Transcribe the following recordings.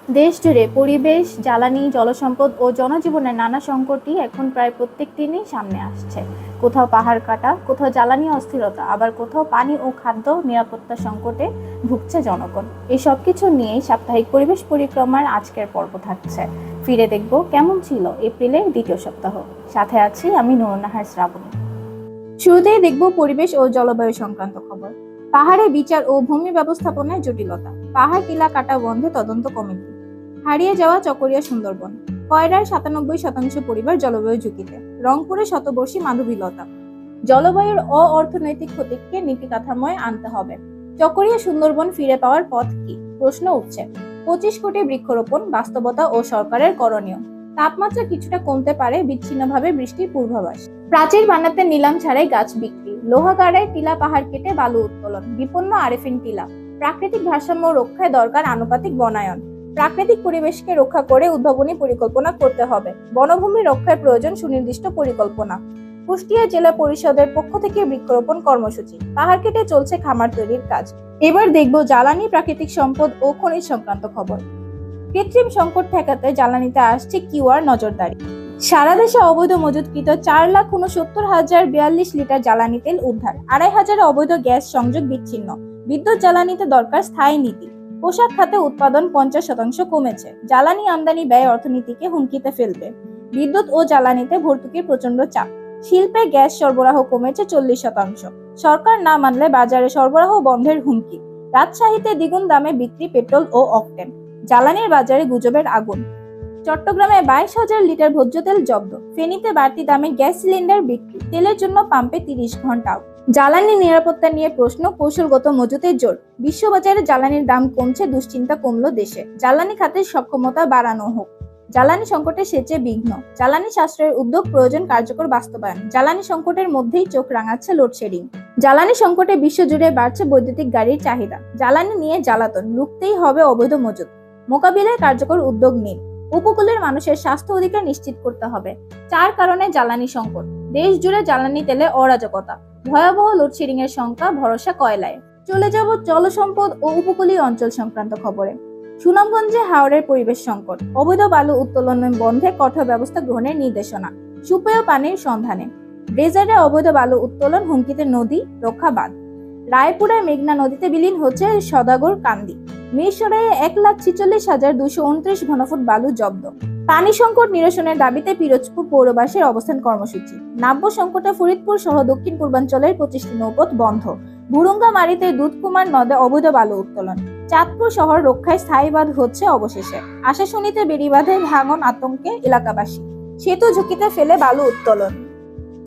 দেশ জুড়ে পরিবেশ, জ্বালানি, জলসম্পদ ও জনজীবনের নানা সংকটই এখন প্রায় প্রত্যেক দিনই সামনে আসছে। কোথাও পাহাড় কাটা, কোথাও জ্বালানি অস্থিরতা, আবার কোথাও পানি ও খাদ্য নিরাপত্তা সংকটে ভুগছে জনগণ। এই সব কিছু নিয়েই সাপ্তাহিক পরিবেশ পরিক্রমার আজকের পর্ব থাকছে। ফিরে দেখব কেমন ছিল এপ্রিলের দ্বিতীয় সপ্তাহ। সাথে আছি আমি নুরুন্নাহার শ্রাবণী। শুরুতেই দেখব পরিবেশ ও জলবায়ু সংক্রান্ত খবর। পাহাড়ে বিচার ও ভূমি ব্যবস্থাপনায় জটিলতা, পাহাড় টিলা কাটা বন্ধে তদন্ত কমিটি। হারিয়ে যাওয়া চকরিয়া সুন্দরবন, কয়রার ৯৭% পরিবার জলবায়ু ঝুঁকিতে। রংপুরে শতবর্ষী মাধবীলতা, জলবায়ুর অর্থনৈতিক ক্ষতিকে নীতি কাঠামোয় আনতে হবে। চকরিয়া সুন্দরবন ফিরে পাওয়ার পথ কি, প্রশ্ন উঠছে। ২৫ কোটি বৃক্ষরোপণ, বাস্তবতা ও সরকারের করণীয়। তাপমাত্রা কিছুটা কমতে পারে, বিচ্ছিন্নভাবে বৃষ্টির পূর্বাভাস। প্রাচীর বানাতে নিলাম ছাড়াই গাছ বিক্রি, লোহাগাড়ায় টিলা পাহাড় কেটে বালু উত্তোলন, বিপন্ন আরেফিন টিলা। প্রাকৃতিক ভারসাম্য রক্ষায় দরকার আনুপাতিক বনায়ন। প্রাকৃতিক পরিবেশকে রক্ষা করে উদ্ভাবনী পরিকল্পনা করতে হবে। বনভূমি রক্ষায় প্রয়োজন সুনির্দিষ্ট পরিকল্পনা। কুষ্টিয়া জেলা পরিষদের পক্ষ থেকে বৃক্ষরোপণ কর্মসূচি। পাহাড় কেটে চলছে খামার তৈরির কাজ। এবার দেখব জ্বালানি, প্রাকৃতিক সম্পদ ও খনিজ সংক্রান্ত খবর। কৃত্রিম সংকট ঠেকাতে জ্বালানিতে আসছে কিউআর নজরদারি। সারা দেশে অবৈধ মজুতকৃত ৪,৬৯,০৪২ লিটার জ্বালানি তেল উদ্ধার। ২,৫০০ অবৈধ গ্যাস সংযোগ বিচ্ছিন্ন। বিদ্যুৎ জ্বালানিতে দরকার স্থায়ী নীতি। পোশাক খাতে উৎপাদন ৫০% কমেছে। জ্বালানি আমদানি ব্যয় অর্থনীতিকে হুমকিতে ফেলবে। বিদ্যুৎ ও জ্বালানিতে ভর্তুকির প্রচন্ড চাপ। শিল্পে গ্যাস সরবরাহ কমেছে ৪০%। সরকার না মানলে বাজারে সরবরাহ বন্ধের হুমকি। রাজশাহীতে দ্বিগুণ দামে বিক্রি পেট্রোল ও অকটেন। জ্বালানির বাজারে গুজবের আগুন। চট্টগ্রামে ২২,০০০ লিটার ভোজ্য তেল জব্দ। ফেনীতে বাড়তি দামে গ্যাস সিলিন্ডার বিক্রি। তেলের জন্য পাম্পে ৩০ ঘন্টা। জ্বালানি নিরাপত্তা নিয়ে প্রশ্ন, কৌশলগত মজুতের জোর। বিশ্ববাজারে জ্বালানির দাম কমছে, দুশ্চিন্তা কমলো দেশে। জ্বালানি খাতের সক্ষমতা বাড়ানো হোক। জ্বালানি সংকটে সেচে বিঘ্ন। জ্বালানি সাশ্রয়ের উদ্যোগ প্রয়োজন কার্যকর বাস্তবায়ন। জ্বালানি সংকটের মধ্যেই চোখ রাঙাচ্ছে লোডশেডিং। জ্বালানি সংকটে বিশ্বজুড়ে বাড়ছে বৈদ্যুতিক গাড়ির চাহিদা। জ্বালানি নিয়ে জ্বালাতন রুখতেই হবে অবৈধ মজুত। মোকাবিলায় কার্যকর উদ্যোগ নিন। উপকূলের মানুষের স্বাস্থ্য অধিকার নিশ্চিত করতে হবে। ৪ কারণে জ্বালানি সংকট। দেশ জুড়ে জ্বালানি তেলে অরাজকতা। ভয়াবহ লোডশেডিং এর শঙ্কা, ভরসা কয়লায়। চলে যাব জলসম্পদ ও উপকূলীয় অঞ্চল সংক্রান্ত খবরে। সুনামগঞ্জে হাওরের পরিবেশ সংকট। অবৈধ বালু উত্তোলন বন্ধে কঠোর ব্যবস্থা গ্রহণের নির্দেশনা। সুপেয় পানির সন্ধানে। ব্রেজারে অবৈধ বালু উত্তোলন হুমকিতে নদী রক্ষা বাঁধ। রায়পুরায় মেঘনা নদীতে বিলীন হচ্ছে সদাগর কান্দি। মিরসরাইয়ে ১,৪৬,২২৯ ঘনফুট বালু জব্দ। পানি সংকট নিরসনের দাবিতে পিরোজপুর পৌরবাসীর অবস্থান কর্মসূচি। নাব্য সংকটে ফরিদপুর সহ দক্ষিণ পূর্বাঞ্চলের ২৫টি নৌপথ বন্ধ। বুরুঙ্গামারীতে দুধকুমার নদে অবৈধ বালু উত্তোলন। চাঁদপুর শহর রক্ষায় স্থায়ী বাঁধ হচ্ছে অবশেষে। আশাশুনিতে বেড়িবাঁধে ভাঙন আতঙ্কে এলাকাবাসী। সেতু ঝুঁকিতে ফেলে বালু উত্তোলন।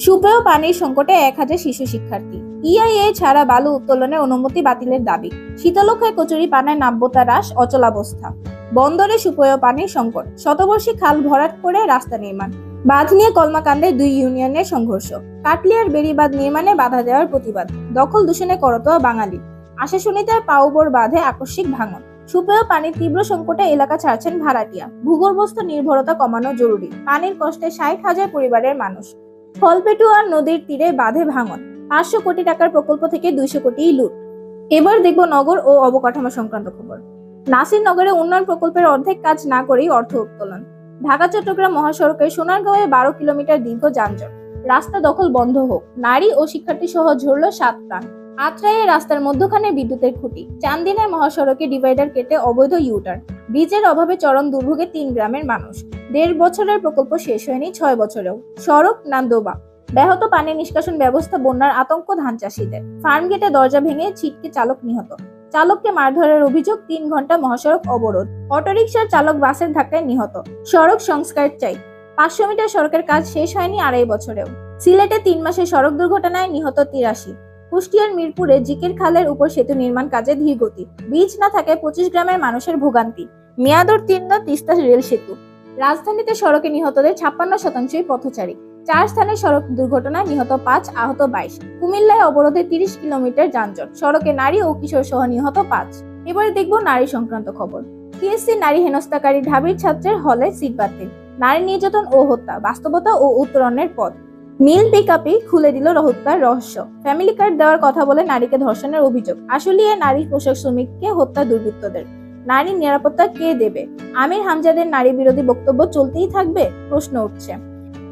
সুপেয় পানির সংকটে ১,০০০ শিশু শিক্ষার্থী। ইআইএ ছাড়া বালু উত্তোলনের অনুমতি বাতিলের দাবি। শীতলক্ষায় কচুরিপানায় নাব্যতা হ্রাস, অচলাবস্থা। বন্দরে সুপেয় পানির সংকট। শতবর্ষী খাল ভরাট করে রাস্তা নির্মাণ। বাঁধ নিয়ে কলমাকান্দায় ২ ইউনিয়নের সংঘর্ষ। কাটলিয়ার বেড়িবাঁধ নির্মাণে বাধা দেওয়ার প্রতিবাদ। দখল দূষণে করতোয়া বাঙালি। আশাশুনিতে পাউবর বাঁধে আকস্মিক ভাঙন। সুপেয় পানির তীব্র সংকটে এলাকা ছাড়ছেন ভাড়াটিয়া। ভূগর্ভস্থ নির্ভরতা কমানো জরুরি। পানির কষ্টে ৬০,০০০ পরিবারের মানুষ। ফলপেটুয়ার নদীর তীরে বাঁধে ভাঙন। ৫০০ কোটি টাকার প্রকল্প থেকে ২০০ কোটি লুট। এবার দেখব নগর ও অবকাঠামো সংক্রান্ত খবর। নাসির নগরে উন্নয়ন প্রকল্পের অর্ধেক কাজ না করেই অর্থ উত্তোলন। ঢাকা চট্টগ্রাম মহাসড়কের সোনারগাঁওয়ে ১২ কিলোমিটার দীর্ঘ যানজট। রাস্তা দখল বন্ধ হোক। নারী ও শিক্ষার্থী সহ ঝরল ৭ প্রাণ। আত্রাইয়ে রাস্তার মধ্যখানে বিদ্যুতের খুঁটি। চান্দিনায় মহাসড়কে ডিভাইডার কেটে অবৈধ ইউটার্ন। ব্রিজের অভাবে চরম দুর্ভোগে ৩ গ্রামের মানুষ। ১.৫ বছরের প্রকল্প শেষ হয়নি ৬ বছরেও। সড়ক নান্দোবা। ব্যাহত পানি নিষ্কাশন ব্যবস্থা, বন্যার আতঙ্ক ধান চাষীদের। ফার্ম গেটে দরজা ভেঙে ছিটকে চালক নিহত। চালককে মারধরের অভিযোগ, ৩ ঘন্টা মহাসড়ক অবরোধ। অটোরিকশার চালক বাসের ধাক্কায় নিহত। সড়ক সংস্কার চাই। ৫০০ মিটার সড়কের কাজ শেষ হয়নি ২.৫ বছরেও। সিলেটে ৩ মাসে সড়ক দুর্ঘটনায় নিহত ৮৩। কুষ্টিয়ার মিরপুরে জিকের খালের উপর সেতু নির্মাণ কাজে ধীরগতি। ব্রিজ না থাকায় ২৫ গ্রামের মানুষের ভোগান্তি। মেয়াদোত্তীর্ণ তিস্তা রেল সেতু। রাজধানীতে সড়কে নিহতদের ৫৬%ই পথচারী। ৪ স্থানে সড়ক দুর্ঘটনায় নিহত ৫, আহত ২২। কুমিল্লায় অবরোধে ৩০ কিলোমিটার যানজট। সড়কে নারী ও কিশোর সহ নিহত ৫। এবারে দেখব নারী সংক্রান্ত খবর। টিএসসি নারী হেনস্থাকারী ঢাবির ছাত্রের হলে সিট বাতিল। নারী নির্যাতন ও হত্যা, বাস্তবতা ও উত্তরণের পথ। নীল পিকআপই খুলে দিল হত্যার রহস্য। ফ্যামিলি কার্ড দেওয়ার কথা বলে নারীকে ধর্ষণের অভিযোগ। আশুলিয়ায় নারী পোশাক শ্রমিককে হত্যা দুর্বৃত্তদের। নারীর নিরাপত্তা কে দেবে? আমির হামজাদের নারী বিরোধী বক্তব্য চলতেই থাকবে? প্রশ্ন উঠছে।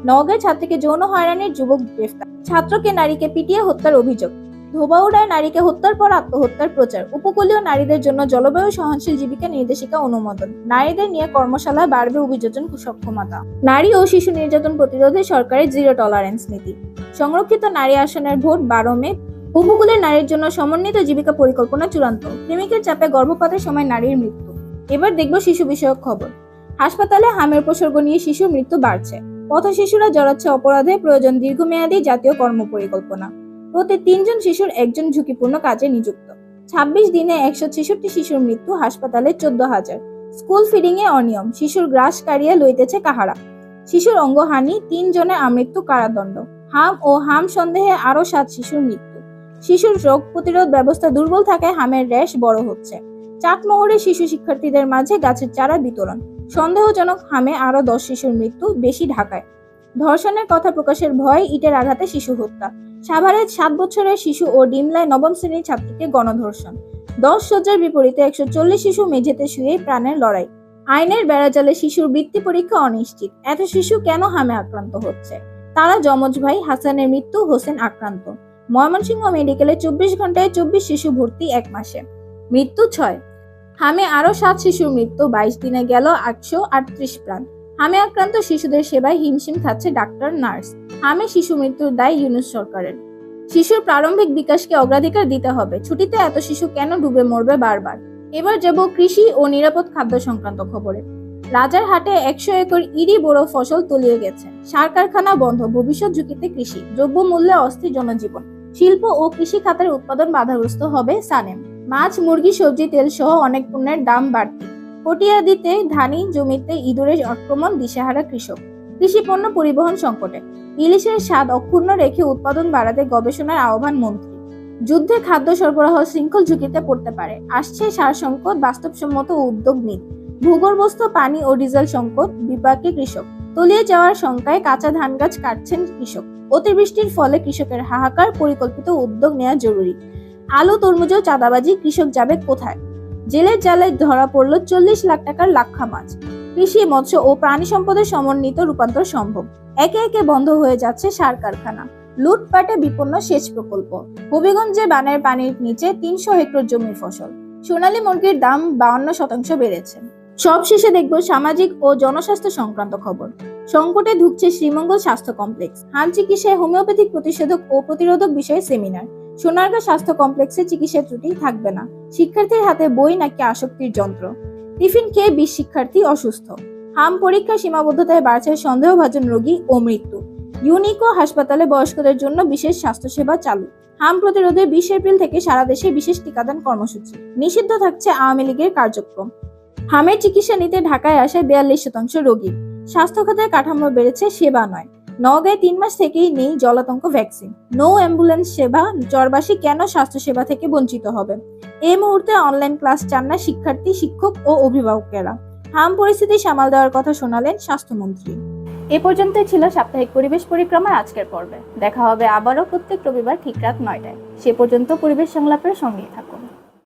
নওগাঁয় ছাত্রীকে যৌন হয়রানির যুবক গ্রেফতার, ছাত্রকে নারীকে পিটিয়ে হত্যার অভিযোগ। ধোবাউড়ায় নারীকে হত্যার পর আত্মহত্যার প্রচার, উপকূলীয় নারীদের জন্য জলবায়ু সহনশীল জীবিকা নির্দেশিকা অনুমোদন, নারীদের নিয়ে কর্মশালায় বাড়বে অভিযোজন সক্ষমতা। নারী ও শিশু নির্যাতন প্রতিরোধে সরকারের জিরো টলারেন্স নীতি। সংরক্ষিত নারী আসনের ভোট 12 মে। উপকূলের নারীর জন্য সমন্বিত জীবিকা পরিকল্পনা চূড়ান্ত। প্রেমিকের চাপে গর্ভপাতের সময় নারীর মৃত্যু। এবার দেখব শিশু বিষয়ক খবর। হাসপাতালে হামের উপসর্গ নিয়ে শিশুর মৃত্যু বাড়ছে। পথ শিশুরা জড়াচ্ছে অপরাধে, প্রয়োজন দীর্ঘমেয়াদী জাতীয় কর্মপরিকল্পনা। প্রতি 3 জন শিশুর একজন ঝুঁকিপূর্ণ কাজে নিযুক্ত। 26 দিনে 166 শিশুর মৃত্যু, হাসপাতালে 14,000। স্কুল ফিডিং এ অনিয়ম, শিশুর গ্রাস কারিয়া লইতেছে কাহারা। শিশুর অঙ্গহানি, 3 জনের আমৃত্যু কারাদণ্ড। হাম ও হাম সন্দেহে আরো 7 শিশুর মৃত্যু। শিশুর রোগ প্রতিরোধ ব্যবস্থা দুর্বল থাকায় হামের র্যাশ বড় হচ্ছে। চাটমোহরে শিশু শিক্ষার্থীদের মাঝে গাছের চারা বিতরণ। সন্দেহজনক হামে আরো 10 শিশুর মৃত্যু, বেশি ঢাকায়। ধর্ষণের কথা প্রকাশের ভয়, ইটের আঘাতে শিশু হত্যা। সাভারে 7 বছরের শিশু ও ডিমলায় 9ম শ্রেণীর ছাত্রীকে গণধর্ষণ। 10 শয্যার বিপরীতে 140 শিশু মেঝেতে শুয়ে প্রাণের লড়াই। আইনের বেড়াজালে শিশুর বৃত্তি পরীক্ষা অনিশ্চিত। এত শিশু কেন হামে আক্রান্ত হচ্ছে? তারা যমজ ভাই, হাসানের মৃত্যু, হোসেন আক্রান্ত। ময়মনসিংহ মেডিকেলে 24 ঘন্টায় 24 শিশু ভর্তি 1 মাসে। মৃত্যু 6। হামে আরো 7 শিশুর মৃত্যু, 22 দিনে গেল 838 প্রাণ। হামে আক্রান্ত শিশুদের সেবায় হিমশিম খাচ্ছে ডাক্তার, নার্স। হামে শিশু মৃত্যুর দায় ইউনূস সরকারের। শিশুর প্রারম্ভিক বিকাশকে অগ্রাধিকার দিতে হবে। ছুটিতে এত শিশু কেন ডুবে মরবে বারবার? এবার যাব কৃষি ও নিরাপদ খাদ্য সংক্রান্ত খবরে। রাজারহাটে 100 একর ইরি বোরো ফসল তলিয়ে গেছে। সার কারখানা বন্ধ, ভবিষ্যৎ ঝুঁকিতে কৃষি। দ্রব্যমূল্যে অস্থির জনজীবন। শিল্প ও কৃষি খাতের উৎপাদন বাধাগ্রস্ত হবে, সানেম। মাছ, মুরগি, সবজি, তেল সহ অনেক পণ্যের দাম বাড়তি। কটিয়াদীতে ধানি জমিতে ইঁদুরের আক্রমণ, দিশেহারা কৃষক। কৃষি পণ্য পরিবহন সংকটে। ইলিশের স্বাদ অক্ষুণ্ণ রেখে উৎপাদন বাড়াতে গবেষণার আহ্বান মন্ত্রী। যুদ্ধে খাদ্য সরবরাহ শৃঙ্খল ঝুঁকিতে পড়তে পারে, আসছে সার সংকট, বাস্তবসম্মত উদ্যোগ নিন। ভূগর্ভস্থ পানি ও ডিজেল সংকট, বিপাকে কৃষক। তলিয়ে যাওয়ার শঙ্কায় কাঁচা ধান গাছ কাটছেন কৃষক। অতিবৃষ্টির ফলে কৃষকের হাহাকার, পরিকল্পিত উদ্যোগ নেওয়া জরুরি। আলু, তরমুজও চাঁদাবাজি, কৃষক যাবে কোথায়? জেলের জালে ধরা পড়ল 40 লাখ টাকার লাক্ষা মাছ। কৃষি, মৎস্য ও প্রাণী সম্পদের সমন্বিত রূপান্তর সম্ভব। একে একে বন্ধ হয়ে যাচ্ছে সার কারখানা। লুটপাটে বিপন্ন সেচ প্রকল্প। হবিগঞ্জে বানের পানির নিচে 300 হেক্টর জমির ফসল। সোনালী মুরগির দাম 52% বেড়েছে। সব শেষে দেখব সামাজিক ও জনস্বাস্থ্য সংক্রান্ত খবর। সংকটে ঢুকছে শ্রীমঙ্গল স্বাস্থ্য কমপ্লেক্স। হান চিকিৎসায় হোমিওপ্যাথিক প্রতিষেধক ও প্রতিরোধক বিষয়ে সেমিনার। সোনারগাঁ স্বাস্থ্য কমপ্লেক্সে চিকিৎসা ত্রুটি থাকবে না। শিক্ষার্থীর হাতে বই নাকি আসক্তির যন্ত্র। টিফিন খেয়ে 20 শিক্ষার্থী অসুস্থ। হাম পরীক্ষার সীমাবদ্ধতায় বাড়ছে সন্দেহভাজন রোগী ও মৃত্যু। ইউনিকো হাসপাতালে বয়স্কদের জন্য বিশেষ স্বাস্থ্যসেবা চালু। হাম প্রতিরোধে 20 এপ্রিল থেকে সারা দেশে বিশেষ টিকাদান কর্মসূচি। নিষিদ্ধ থাকছে আওয়ামী লীগের কার্যক্রম। হামের চিকিৎসা নিতে ঢাকায় আসে 42% রোগী। স্বাস্থ্য খাতের কাঠামো বেড়েছে, সেবা নয়। নওগাঁয় 3 মাস থেকেই নেই জলাতঙ্ক ভ্যাকসিন। নো অ্যাম্বুলেন্স সেবা, চরবাসী কেন স্বাস্থ্যসেবা থেকে বঞ্চিত হবে? এই মুহূর্তে অনলাইন ক্লাস চান না শিক্ষার্থী, শিক্ষক ও অভিভাবকেরা। হাম পরিস্থিতি সামাল দেওয়ার কথা শোনালেন স্বাস্থ্যমন্ত্রী। এ পর্যন্তই ছিল সাপ্তাহিক পরিবেশ পরিক্রমার আজকের পর্বে। দেখা হবে আবারও প্রত্যেক রবিবার ঠিক রাত 9টায়। সে পর্যন্ত পরিবেশ সংলাপের সঙ্গেই থাকুন।